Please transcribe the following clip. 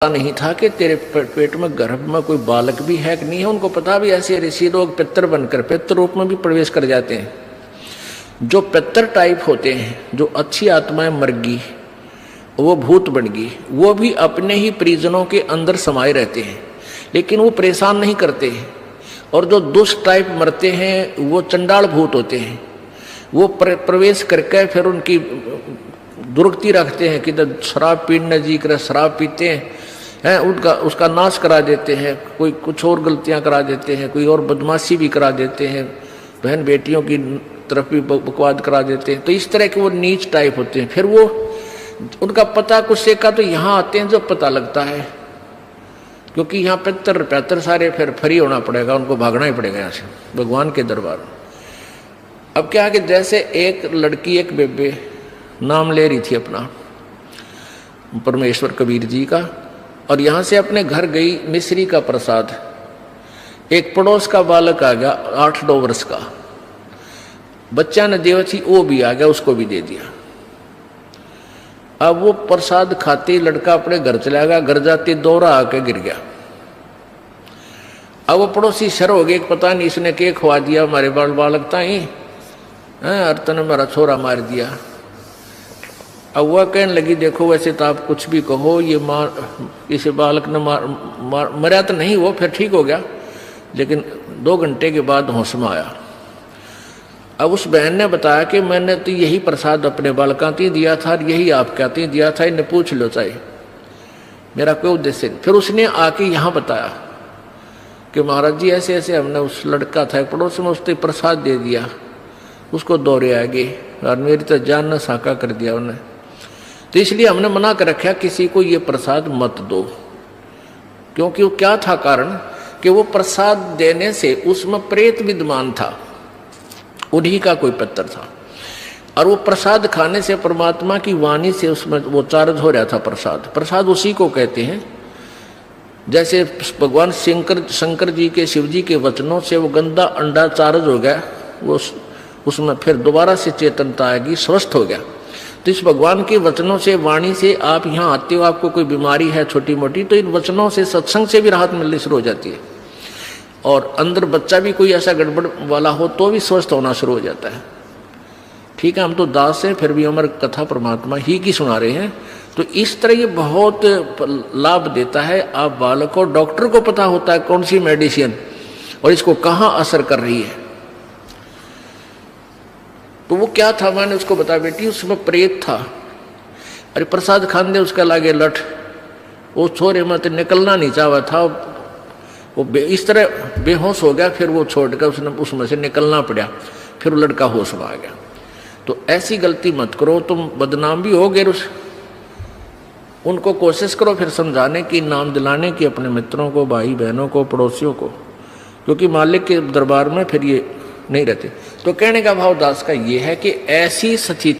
नहीं था कि तेरे पेट में गर्भ में कोई बालक भी है कि नहीं है। उनको पता भी ऐसे ऋषि लोग पितर बनकर पितर रूप में भी प्रवेश कर जाते हैं। जो पितर टाइप होते हैं, जो अच्छी आत्माएं मर गई, वो भूत बन गई, वो भी अपने ही परिजनों के अंदर समाये रहते हैं, लेकिन वो परेशान नहीं करते। और जो दुष्ट टाइप मरते हैं वो चंडाल भूत होते हैं, वो प्रवेश करके फिर उनकी दुर्गति रखते हैं कि शराब पीने जी कर शराब पीते हैं, उनका उसका नाश करा देते हैं, कोई कुछ और गलतियां करा देते हैं, कोई और बदमाशी भी करा देते हैं, बहन बेटियों की तरफ भी बकवाद करा देते हैं। तो इस तरह के वो नीच टाइप होते हैं। फिर वो उनका पता कुछ से का तो यहाँ आते हैं जब पता लगता है, क्योंकि यहाँ पैतर सारे फिर फ्री होना पड़ेगा, उनको भागना ही पड़ेगा यहाँ से भगवान के दरबार। अब क्या है कि जैसे एक लड़की एक बेबे नाम ले रही थी अपना परमेश्वर कबीर जी का, और यहाँ से अपने घर गई मिश्री का प्रसाद। एक पड़ोस का बालक आ गया 8-9 वर्ष का, बच्चा ने देवची वो भी आ गया, उसको भी दे दिया। अब वो प्रसाद खाते लड़का अपने घर चला गया, घर जाते दौरा आके गिर गया। अब वो पड़ोसी शर हो गए, पता नहीं इसने क्या खवा दिया हमारे बालक ताई, अर्तन ने मेरा छोरा मार दिया। अब वह कहने लगी देखो वैसे तो आप कुछ भी कहो, ये इसे बालक ने मरा तो नहीं, वो फिर ठीक हो गया, लेकिन 2 घंटे के बाद होश में आया। अब उस बहन ने बताया कि मैंने तो यही प्रसाद अपने बालका ती दिया था, यही आप कहते दिया था, इन्हें पूछ लो चाहिए, मेरा कोई उद्देश्य नहीं। फिर उसने आके यहाँ बताया कि महाराज जी ऐसे ऐसे हमने उस लड़का था पड़ोस में, उसने प्रसाद दे दिया, उसको दौरे आ गए और मेरी तो जान न साका कर दिया उन्हें। तो इसलिए हमने मना कर रखा किसी को ये प्रसाद मत दो, क्योंकि वो क्या था कारण कि वो प्रसाद देने से उसमें प्रेत विद्यमान था, उन्हीं का कोई पत्थर था, और वो प्रसाद खाने से परमात्मा की वाणी से उसमें वो चार्ज हो रहा था। प्रसाद उसी को कहते हैं, जैसे भगवान शंकर जी के शिव जी के वचनों से वो गंदा अंडा चार्ज हो गया, वो उसमें फिर दोबारा से चेतनता आएगी, स्वस्थ हो गया। तो इस भगवान के वचनों से वाणी से आप यहाँ आते हो, आपको कोई बीमारी है छोटी मोटी, तो इन वचनों से सत्संग से भी राहत मिलनी शुरू हो जाती है। और अंदर बच्चा भी कोई ऐसा गड़बड़ वाला हो तो भी स्वस्थ होना शुरू हो जाता है। ठीक है, हम तो दास हैं, फिर भी हमारी कथा परमात्मा ही की सुना रहे हैं। तो इस तरह ये बहुत लाभ देता है। आप बालक को, डॉक्टर को पता होता है कौन सी मेडिसिन और इसको कहाँ असर कर रही है। तो वो क्या था, मैंने उसको बताया बेटी उसमें प्रेत था, अरे प्रसाद खान दे उसका लागे लठ, वो छोरे मत निकलना नहीं चाहा था, वो इस तरह बेहोश हो गया, फिर वो छोड़कर उसने उसमें से निकलना पड़ा, फिर वो लड़का होश में आ गया। तो ऐसी गलती मत करो, तुम बदनाम भी होगे। उनको कोशिश करो फिर समझाने की, नाम दिलाने की अपने मित्रों को, भाई बहनों को, पड़ोसियों को, क्योंकि मालिक के दरबार में फिर ये नहीं रहते। तो कहने का भाव दास का ये है कि ऐसी सच्ची